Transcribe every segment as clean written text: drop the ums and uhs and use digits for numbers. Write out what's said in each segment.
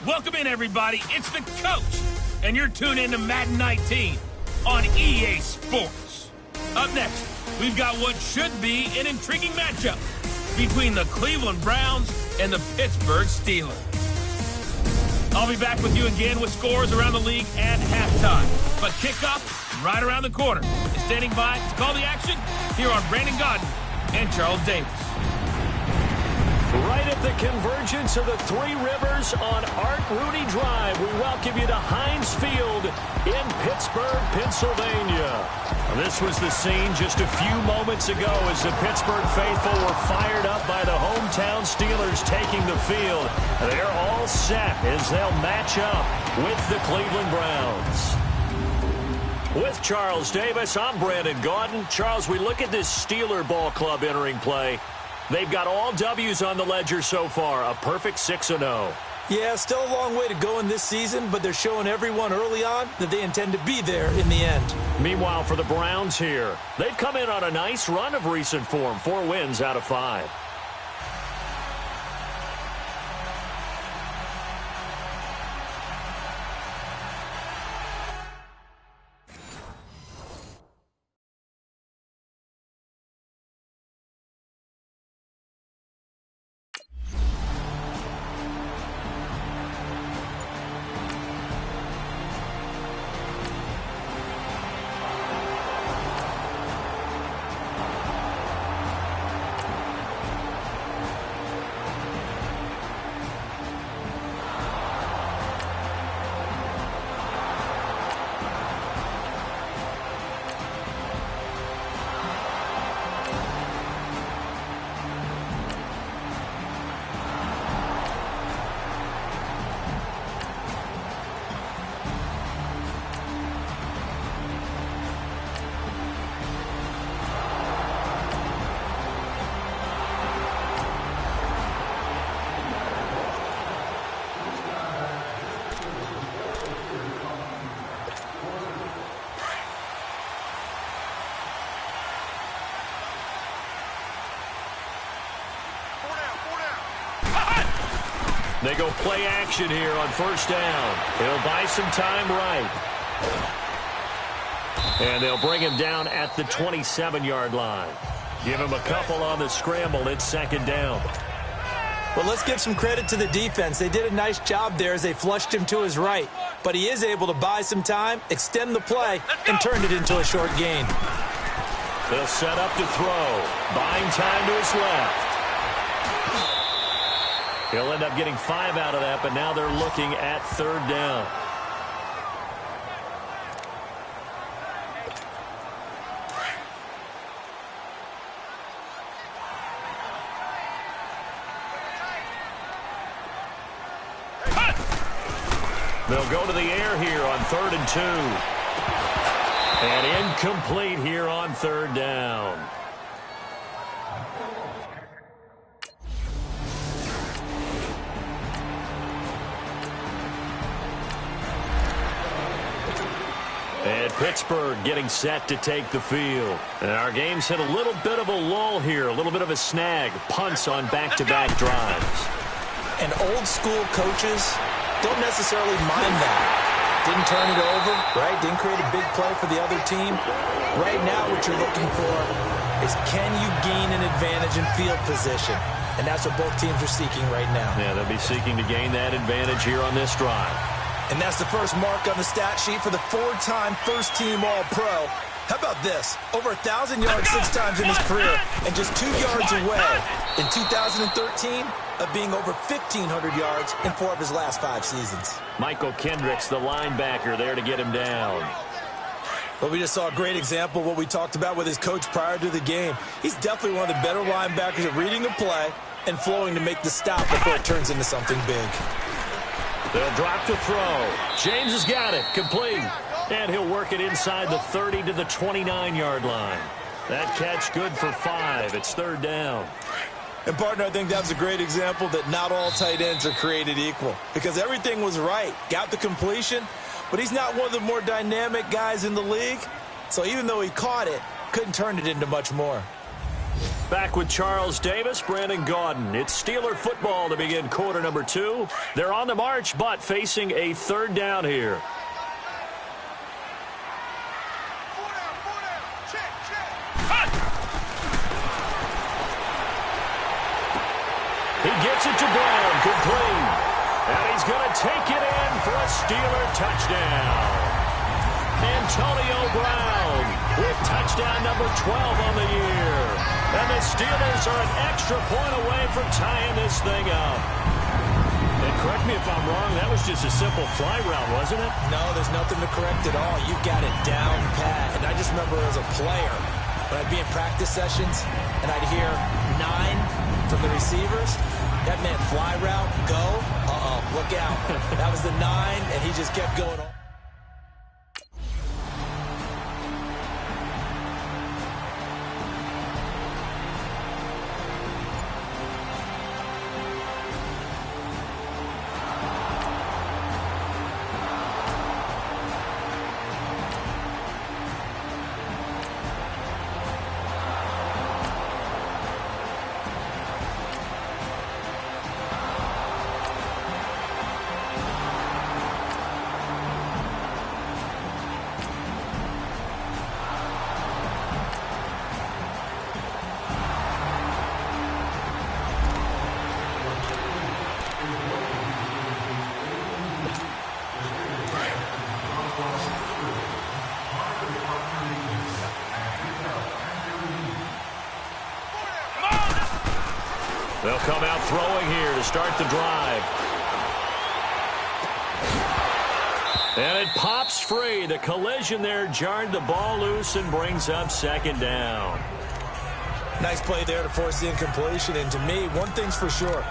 Welcome in, everybody. It's the coach, and you're tuned in to Madden 19 on EA Sports. Up next, we've got what should be an intriguing matchup between the Cleveland Browns and the Pittsburgh Steelers. I'll be back with you again with scores around the league at halftime. But kickoff right around the corner. And standing by to call the action here on Brandon Godden and Charles Davis. Right at the convergence of the Three Rivers on Art Rooney Drive, we welcome you to Heinz Field in Pittsburgh, Pennsylvania. This was the scene just a few moments ago as the Pittsburgh faithful were fired up by the hometown Steelers taking the field. They're all set as they'll match up with the Cleveland Browns. With Charles Davis, I'm Brandon Godden. Charles, we look at this Steeler ball club entering play. They've got all W's on the ledger so far, a perfect 6-0. Yeah, still a long way to go in this season, but they're showing everyone early on that they intend to be there in the end. Meanwhile, for the Browns here, they've come in on a nice run of recent form, 4 wins out of 5. They go play action here on first down. He'll buy some time right. And they'll bring him down at the 27-yard line. Give him a couple on the scramble. It's second down. Well, let's give some credit to the defense. They did a nice job there as they flushed him to his right. But he is able to buy some time, extend the play, and turn it into a short gain. They'll set up to throw. Buying time to his left. He'll end up getting 5 out of that, but now they're looking at third down. They'll go to the air here on 3rd and 2. And incomplete here on third down. And Pittsburgh getting set to take the field. And our game's hit a little bit of a lull here, a little bit of a snag. Punts on back-to-back drives. And old-school coaches don't necessarily mind that. Didn't turn it over, right? Didn't create a big play for the other team. Right now what you're looking for is can you gain an advantage in field position? And that's what both teams are seeking right now. Yeah, they'll be seeking to gain that advantage here on this drive. And that's the first mark on the stat sheet for the 4-time first-team All-Pro. How about this? Over 1,000 yards 6 times in his career and just 2 yards away in 2013 of being over 1,500 yards in 4 of his last 5 seasons. Michael Kendricks, the linebacker, there to get him down. Well, we just saw a great example of what we talked about with his coach prior to the game. He's definitely one of the better linebackers at reading a play and flowing to make the stop before it turns into something big. They'll drop to throw. James has got it. Complete. And he'll work it inside the 30 to the 29-yard line. That catch good for 5. It's third down. And, partner, I think that's a great example that not all tight ends are created equal. Because everything was right. Got the completion, but he's not one of the more dynamic guys in the league. So even though he caught it, couldn't turn it into much more. Back with Charles Davis, Brandon Gaudin. It's Steeler football to begin quarter number 2. They're on the march, but facing a third down here. He gets it to Brown, complete. And he's going to take it in for a Steeler touchdown. Antonio Brown with touchdown number 12 on the year. And the Steelers are an extra point away from tying this thing up. And correct me if I'm wrong, that was just a simple fly route, wasn't it? No, there's nothing to correct at all. You got it down pat. And I just remember as a player, when I'd be in practice sessions, and I'd hear 9 from the receivers, that meant fly route, go, look out. That was the 9, and he just kept going on. They'll come out throwing here to start the drive. And it pops free. The collision there jarred the ball loose and brings up second down. Nice play there to force the incompletion. And to me, one thing's for sure.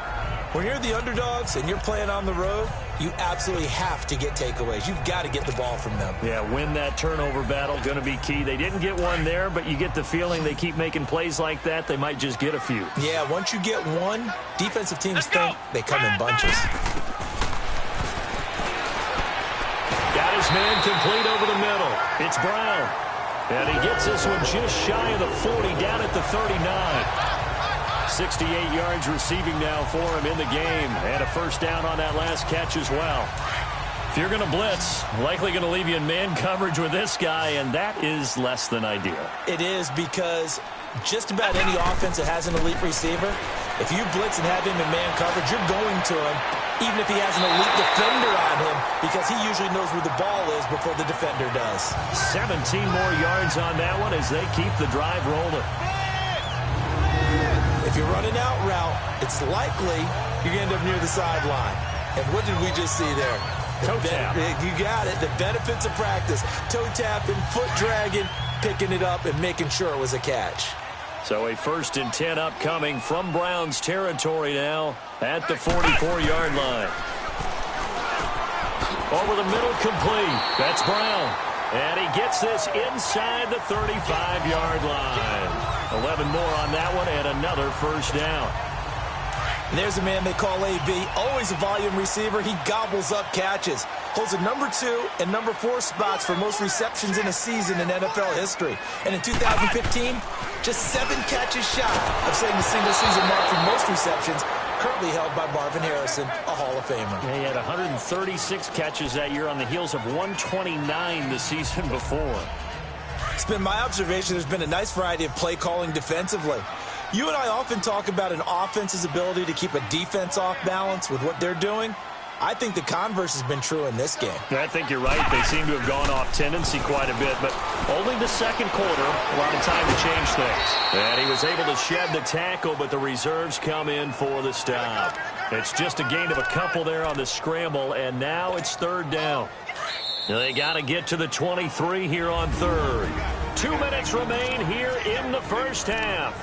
When you're the underdogs and you're playing on the road, you absolutely have to get takeaways. You've got to get the ball from them. Yeah, win that turnover battle, going to be key. They didn't get one there, but you get the feeling they keep making plays like that, they might just get a few. Yeah, once you get one, defensive teams think they come in bunches. Got his man complete over the middle. It's Brown. And he gets this one just shy of the 40, down at the 39. 68 yards receiving now for him in the game. And a first down on that last catch as well. If you're going to blitz, likely going to leave you in man coverage with this guy, and that is less than ideal. It is, because just about any offense that has an elite receiver, if you blitz and have him in man coverage, you're going to him, even if he has an elite defender on him, because he usually knows where the ball is before the defender does. 17 more yards on that one as they keep the drive rolling. If you're running out route, it's likely you're going to end up near the sideline. And what did we just see there? Toe tap. You got it. The benefits of practice. Toe tapping, foot dragging, picking it up, and making sure it was a catch. So a 1st and 10 upcoming from Browns territory now at the 44-yard line. Over the middle, complete. That's Brown. And he gets this inside the 35-yard line. 11 more on that one and another first down. And there's a man they call AB. Always a volume receiver. He gobbles up catches. Holds the number 2 and number 4 spots for most receptions in a season in NFL history. And in 2015, just 7 catches shy of setting the single-season mark for most receptions, currently held by Marvin Harrison, a Hall of Famer. Yeah, he had 136 catches that year on the heels of 129 the season before. It's been my observation there's been a nice variety of play calling defensively. You and I often talk about an offense's ability to keep a defense off balance with what they're doing. I think the converse has been true in this game. I think you're right. They seem to have gone off tendency quite a bit, but only the second quarter, a lot of time to change things. And he was able to shed the tackle, but the reserves come in for the stop. It's just a gain of a couple there on the scramble, and now it's third down. They got to get to the 23 here on third. 2 minutes remain here in the first half.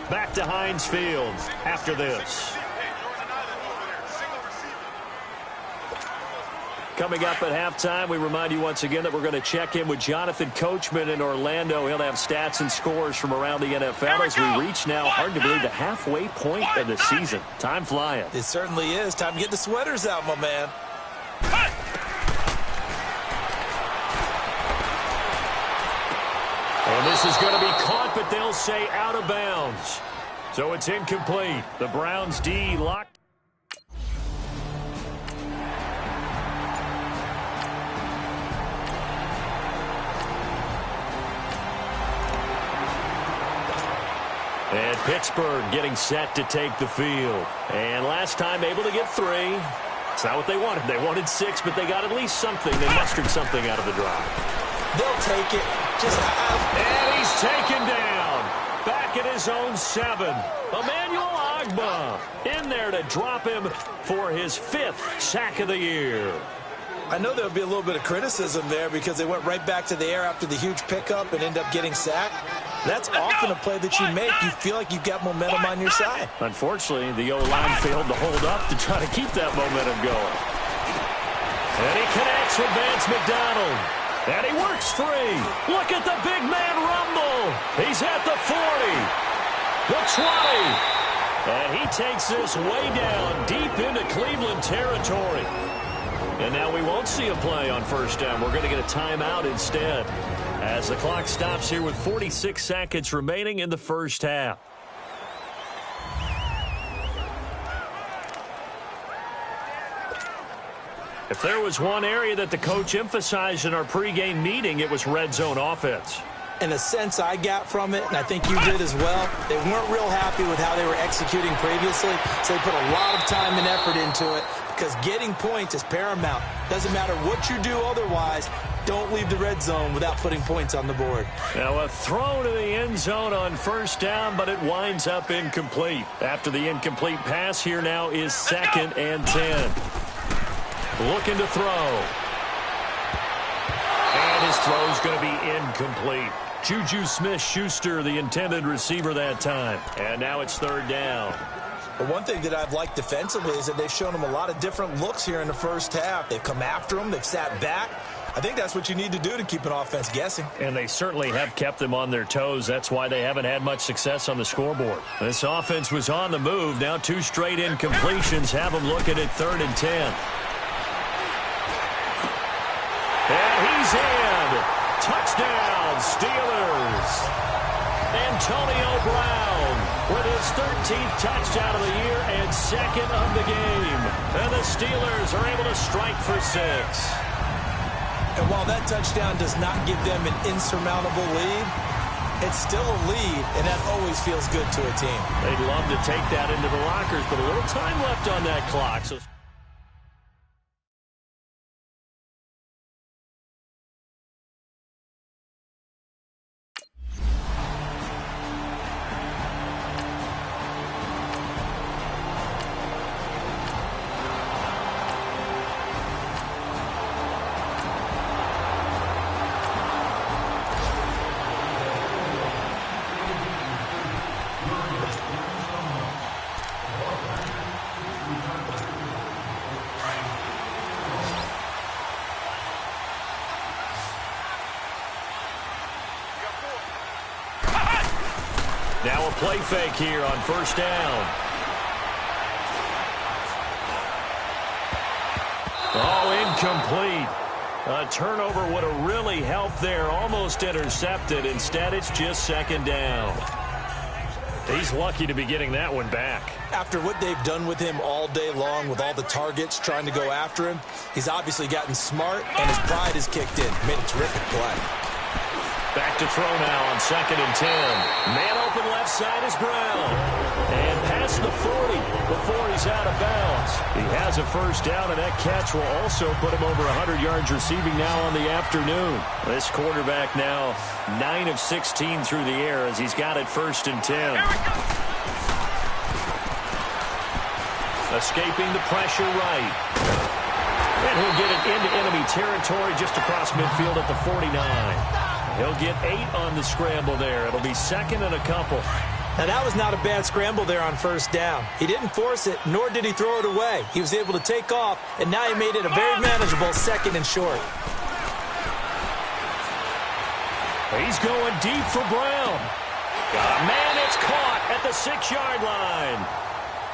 Back to Heinz Field after this. Coming up at halftime, we remind you once again that we're going to check in with Jonathan Coachman in Orlando. He'll have stats and scores from around the NFL as we reach now, hard to believe, the halfway point of the season. Time flying. It certainly is. Time to get the sweaters out, my man. And this is going to be caught, but they'll say out of bounds. So it's incomplete. The Browns D locked. And Pittsburgh getting set to take the field. And last time able to get 3. It's not what they wanted. They wanted 6, but they got at least something. They mustered something out of the drive. They'll take it. And he's taken down. Back at his own 7. Emmanuel Ogbah in there to drop him for his 5th sack of the year. I know there'll be a little bit of criticism there because they went right back to the air after the huge pickup and end up getting sacked. That's often a play that you make. You feel like you've got momentum on your side. Unfortunately, the O-line failed to hold up to try to keep that momentum going. And he connects with Vance McDonald. And he works free. Look at the big man rumble. He's at the 40, the 20. And he takes this way down deep into Cleveland territory. And now we won't see a play on first down. We're going to get a timeout instead as the clock stops here with 46 seconds remaining in the first half. If there was one area that the coach emphasized in our pregame meeting, it was red zone offense. In a sense I got from it, and I think you did as well, they weren't real happy with how they were executing previously, so they put a lot of time and effort into it because getting points is paramount. Doesn't matter what you do otherwise, don't leave the red zone without putting points on the board. Now a throw to the end zone on first down, but it winds up incomplete. After the incomplete pass, here now is 2nd and 10. Looking to throw. And his throw's going to be incomplete. Juju Smith-Schuster, the intended receiver that time. And now it's 3rd down. But one thing that I've liked defensively is that they've shown them a lot of different looks here in the first half. They've come after them. They've sat back. I think that's what you need to do to keep an offense guessing. And they certainly have kept them on their toes. That's why they haven't had much success on the scoreboard. This offense was on the move. Now 2 straight incompletions have them looking at 3rd and 10. And he's in. Touchdown, Steelers. Antonio Brown with his 13th touchdown of the year and 2nd of the game. And the Steelers are able to strike for 6. And while that touchdown does not give them an insurmountable lead, it's still a lead, and that always feels good to a team. They'd love to take that into the lockers, but a little time left on that clock. So now a play fake here on first down. Oh, incomplete. A turnover would have really helped there. Almost intercepted. Instead, it's just 2nd down. He's lucky to be getting that one back. After what they've done with him all day long with all the targets trying to go after him, he's obviously gotten smart, and his pride has kicked in. Made a terrific play. Back to throw now on 2nd and 10. Man open left side is Brown. And past the 40 before he's out of bounds. He has a first down, and that catch will also put him over 100 yards receiving now on the afternoon. This quarterback now 9 of 16 through the air as he's got it 1st and 10. Escaping the pressure right. And he'll get it into enemy territory just across midfield at the 49. He'll get 8 on the scramble there. It'll be 2nd and a couple. Now, that was not a bad scramble there on first down. He didn't force it, nor did he throw it away. He was able to take off, and now he made it a very manageable 2nd and short. He's going deep for Brown. Man, it's caught at the 6-yard line.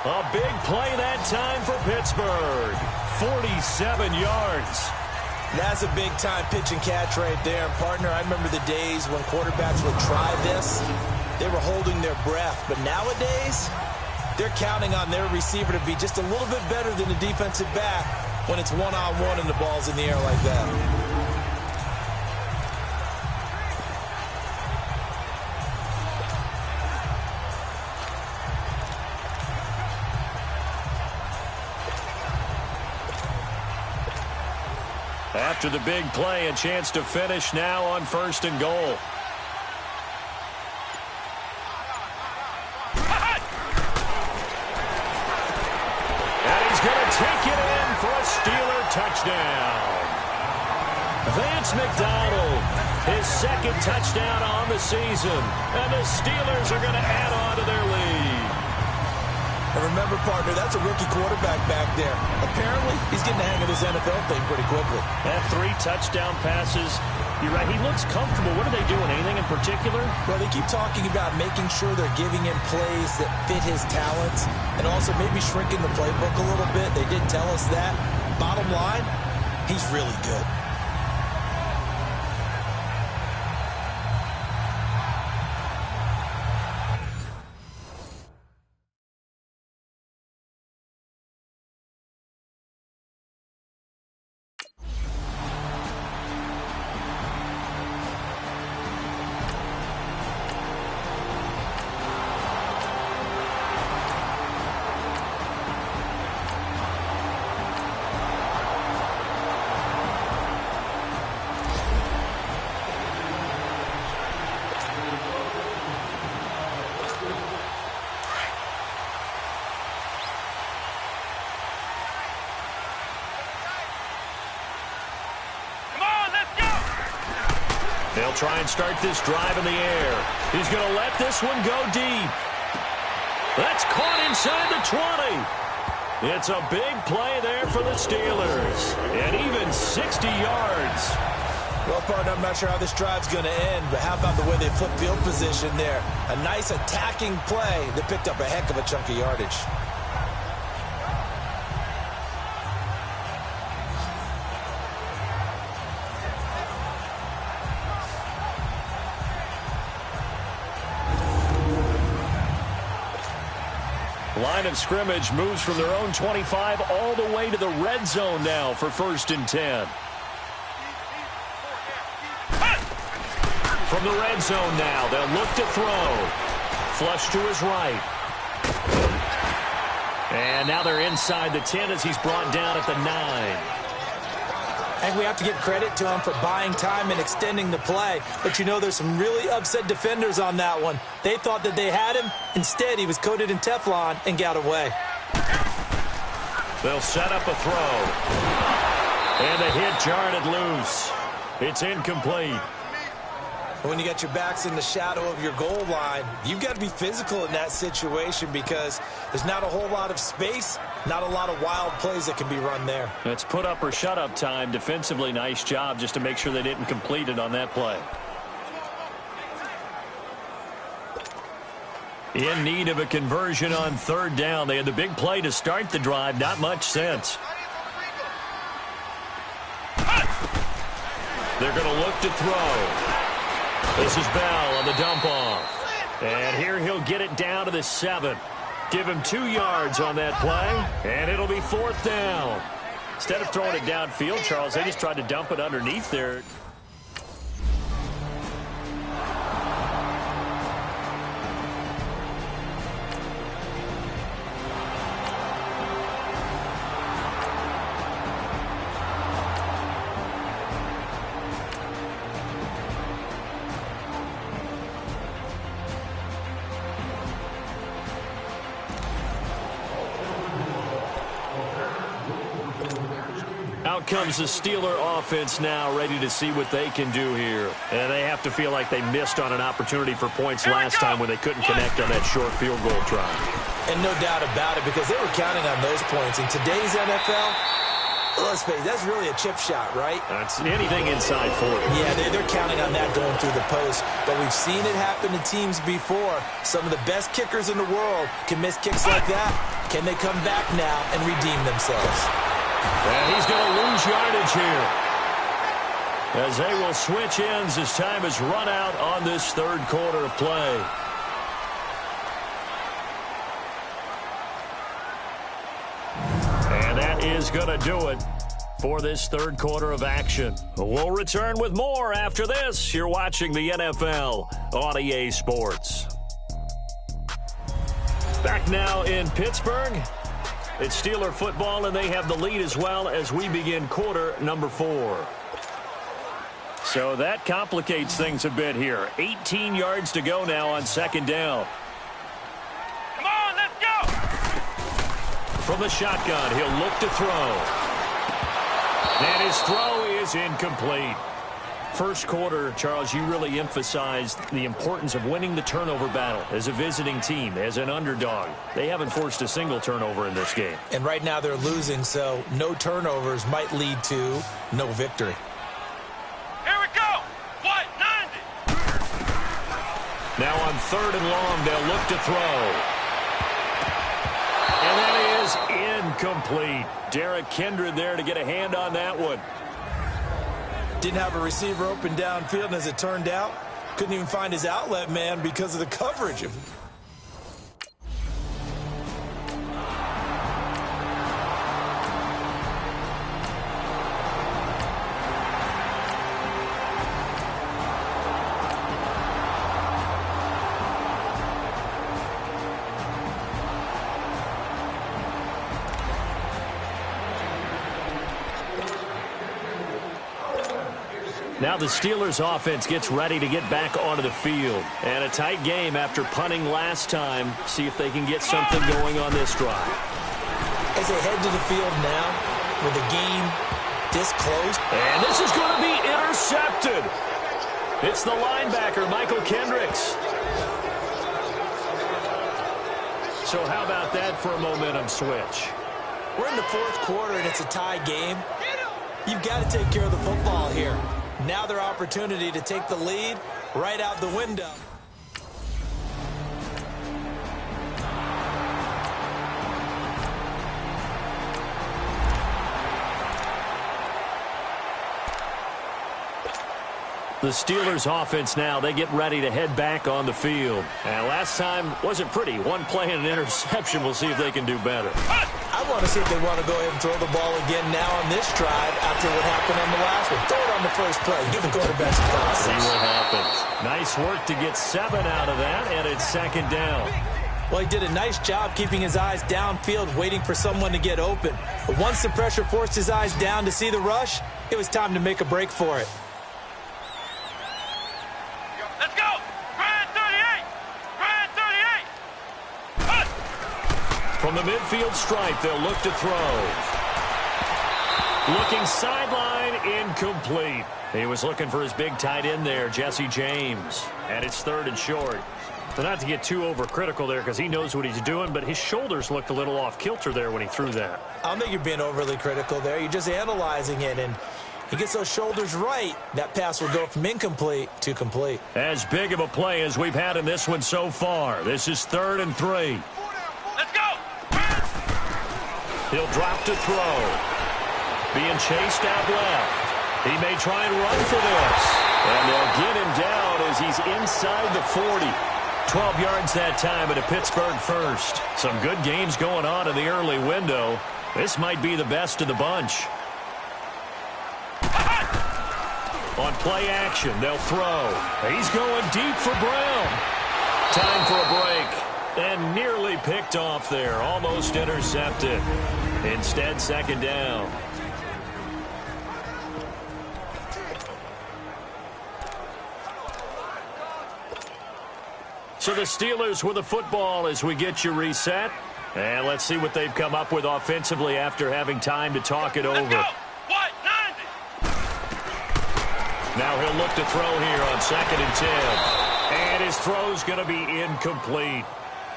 A big play that time for Pittsburgh. 47 yards. That's a big-time pitch and catch right there. And, partner, I remember the days when quarterbacks would try this, they were holding their breath. But nowadays, they're counting on their receiver to be just a little bit better than the defensive back when it's one-on-one and the ball's in the air like that. After the big play, a chance to finish now on 1st and goal. And he's going to take it in for a Steeler touchdown. Vance McDonald, his 2nd touchdown on the season. And the Steelers are going to add on to their lead. And remember, partner, that's a rookie quarterback back there. Apparently, he's getting the hang of this NFL thing pretty quickly. That 3 touchdown passes. You're right, he looks comfortable. What are they doing? Anything in particular? Well, they keep talking about making sure they're giving him plays that fit his talents and also maybe shrinking the playbook a little bit. They did tell us that. Bottom line, he's really good. They'll try and start this drive in the air. He's going to let this one go deep. That's caught inside the 20. It's a big play there for the Steelers. And even 60 yards. Well, partner, I'm not sure how this drive's going to end, but how about the way they flip field position there? A nice attacking play that picked up a heck of a chunk of yardage. Line of scrimmage moves from their own 25 all the way to the red zone now for 1st and 10. From the red zone now, they'll look to throw. Flush to his right. And now they're inside the 10 as he's brought down at the 9. I think we have to give credit to him for buying time and extending the play. But you know, there's some really upset defenders on that one. They thought that they had him. Instead, he was coated in Teflon and got away. They'll set up a throw. And the hit jarred it loose. It's incomplete. When you got your backs in the shadow of your goal line, you've got to be physical in that situation because there's not a whole lot of space, not a lot of wild plays that can be run there. It's put up or shut up time. Defensively, nice job just to make sure they didn't complete it on that play. In need of a conversion on 3rd down. They had the big play to start the drive. Not much sense. They're going to look to throw. This is Bell on the dump off. And here he'll get it down to the 7. Give him 2 yards on that play, and it'll be 4th down. Instead of throwing it downfield, Charles, they just tried to dump it underneath there. Out comes the Steeler offense now, ready to see what they can do here. And they have to feel like they missed on an opportunity for points last time when they couldn't connect on that short field goal try. And no doubt about it, because they were counting on those points. In today's NFL, let's face it, that's really a chip shot, right? That's anything inside 40. Yeah, they're counting on that going through the post. But we've seen it happen to teams before. Some of the best kickers in the world can miss kicks like that. Can they come back now and redeem themselves? And he's going to lose yardage here, as they will switch ends as time has run out on this 3rd quarter of play. is going to do it for this third quarter of action. We'll return with more after this. You're watching the NFL on EA Sports. Back now in Pittsburgh. It's Steeler football, and they have the lead as well as we begin quarter number 4. So that complicates things a bit here. 18 yards to go now on second down. Come on, let's go! From the shotgun, he'll look to throw. And his throw is incomplete. First quarter, Charles, you really emphasized the importance of winning the turnover battle as a visiting team, as an underdog. They haven't forced a single turnover in this game. And right now they're losing, so no turnovers might lead to no victory. Here we go! What? 90! Now on third and long, they'll look to throw. And that is incomplete. Derek Kindred there to get a hand on that one. Didn't have a receiver open downfield, and as it turned out, couldn't even find his outlet man because of the coverage. Now the Steelers offense gets ready to get back onto the field. And a tight game after punting last time. See if they can get something going on this drive. As they head to the field now, with the game this close. And this is going to be intercepted. It's the linebacker, Michael Kendricks. So how about that for a momentum switch? We're in the fourth quarter, and it's a tie game. You've got to take care of the football here. Now their opportunity to take the lead right out the window. The Steelers offense now, they get ready to head back on the field. And last time wasn't pretty. One play and an interception. We'll see if they can do better. I want to see if they want to go ahead and throw the ball again now on this drive after what happened on the last one. Throw it on the first play. Give the quarterback some process. See what happens. Nice work to get 7 out of that, and it's second down. Well, he did a nice job keeping his eyes downfield, waiting for someone to get open. But once the pressure forced his eyes down to see the rush, it was time to make a break for it. Let's go! Ryan 38! Ryan 38! Hunt! From the midfield stripe, they'll look to throw. Looking sideline, incomplete. He was looking for his big tight end there, Jesse James. And it's third and short. So not to get too overcritical there because he knows what he's doing, but his shoulders looked a little off kilter there when he threw that. I don't think you're being overly critical there. You're just analyzing it, and he gets those shoulders right. That pass will go from incomplete to complete. As big of a play as we've had in this one so far. This is 3rd and 3. Let's go! He'll drop to throw. Being chased out left. He may try and run for this. And they'll get him down as he's inside the 40. 12 yards that time at a Pittsburgh first. Some good games going on in the early window. This might be the best of the bunch. On play action, they'll throw. He's going deep for Brown. Time for a break. And nearly picked off there. Almost intercepted. Instead, second down. So the Steelers with the football as we get you reset. And let's see what they've come up with offensively after having time to talk it over. Let's go! What? 90! Now he'll look to throw here on 2nd and 10. And his throw's going to be incomplete.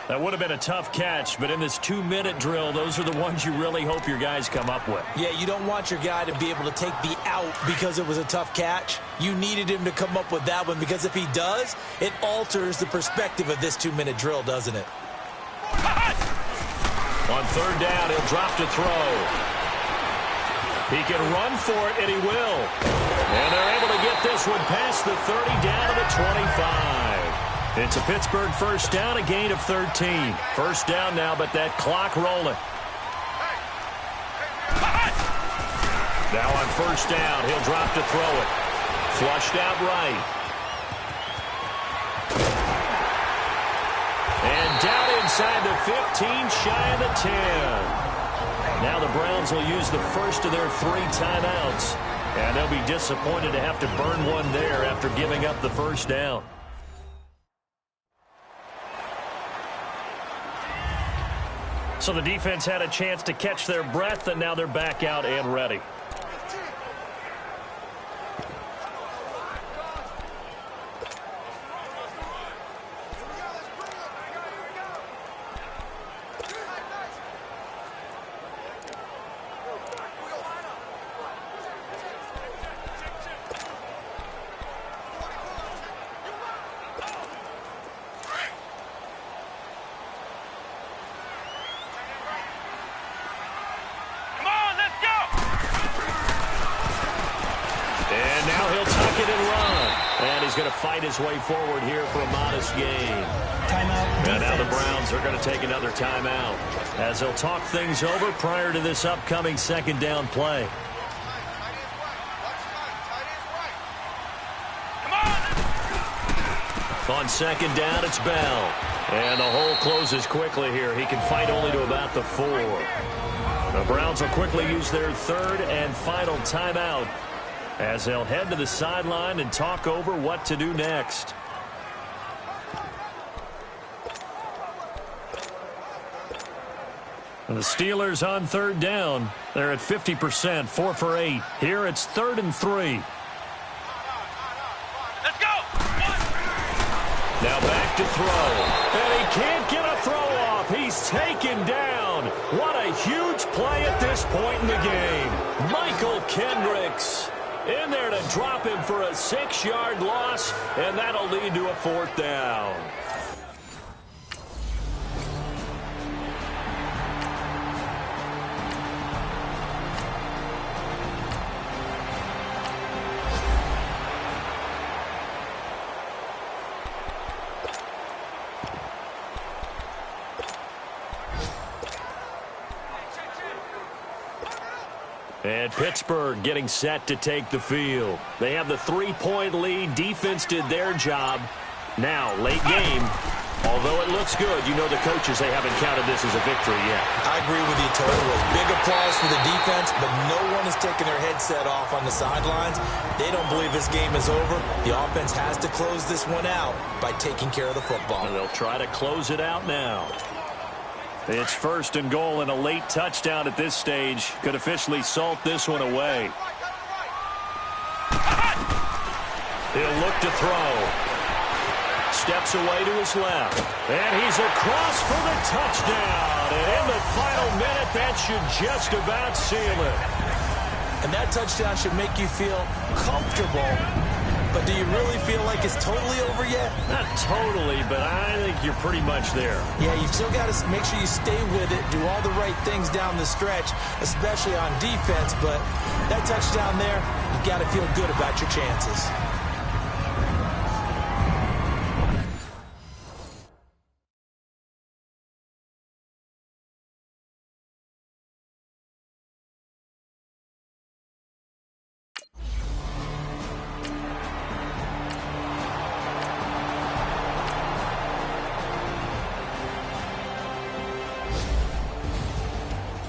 That would have been a tough catch, but in this 2-minute drill, those are the ones you really hope your guys come up with. Yeah, you don't want your guy to be able to take the out because it was a tough catch. You needed him to come up with that one because if he does, it alters the perspective of this 2-minute drill, doesn't it? On 3rd down, he'll drop to throw. He can run for it, and he will. And they're able to get this one past the 30 down to the 25. It's a Pittsburgh first down, a gain of 13. First down now, but that clock rolling. Now on first down, he'll drop to throw it. Flushed out right. And down inside the 15, shy of the 10. Now the Browns will use the first of their 3 timeouts. And they'll be disappointed to have to burn one there after giving up the first down. So the defense had a chance to catch their breath, and now they're back out and ready. Fight his way forward here for a modest gain. Timeout. And now the Browns are going to take another timeout as they'll talk things over prior to this upcoming second down play. On second down, it's Bell. And the hole closes quickly here. He can fight only to about the 4. The Browns will quickly use their third and final timeout as they'll head to the sideline and talk over what to do next. And the Steelers on third down. They're at 50%, 4 for 8. Here it's 3rd and 3. Let's go! Now back to throw. And he can't get a throw off. He's taken down. What a huge play at this point in the game. Michael Kendricks in there to drop him for a 6-yard loss, and that'll lead to a 4th down. And Pittsburgh getting set to take the field. They have the 3-point lead. Defense did their job. Now, late game, although it looks good, you know the coaches, they haven't counted this as a victory yet. I agree with you totally. Big applause for the defense, but no one is taking their headset off on the sidelines. They don't believe this game is over. The offense has to close this one out by taking care of the football. And they'll try to close it out now. It's 1st and goal, and a late touchdown at this stage could officially salt this one away. He'll look to throw. Steps away to his left. And he's across for the touchdown. And in the final minute, that should just about seal it. And that touchdown should make you feel comfortable. But do you really feel like it's totally over yet? Not totally, but I think you're pretty much there. Yeah, you've still got to make sure you stay with it, do all the right things down the stretch, especially on defense. But that touchdown there, you've got to feel good about your chances.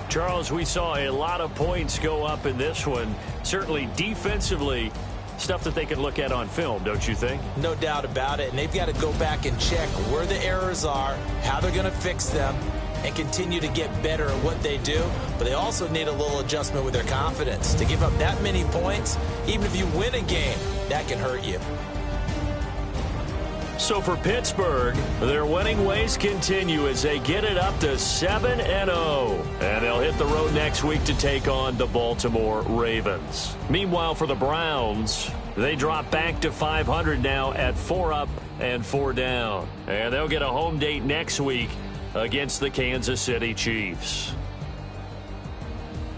Charles, we saw a lot of points go up in this one. Certainly defensively, stuff that they can look at on film, don't you think? No doubt about it. And they've got to go back and check where the errors are, how they're going to fix them, and continue to get better at what they do. But they also need a little adjustment with their confidence. To give up that many points, even if you win a game, that can hurt you. So for Pittsburgh, their winning ways continue as they get it up to 7-0. And they'll hit the road next week to take on the Baltimore Ravens. Meanwhile, for the Browns, they drop back to 500 now at 4 up and 4 down. And they'll get a home date next week against the Kansas City Chiefs.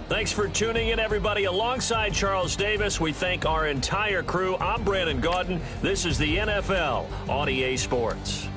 Thanks for tuning in, everybody. Alongside Charles Davis, we thank our entire crew. I'm Brandon Gaudin. This is the NFL on EA Sports.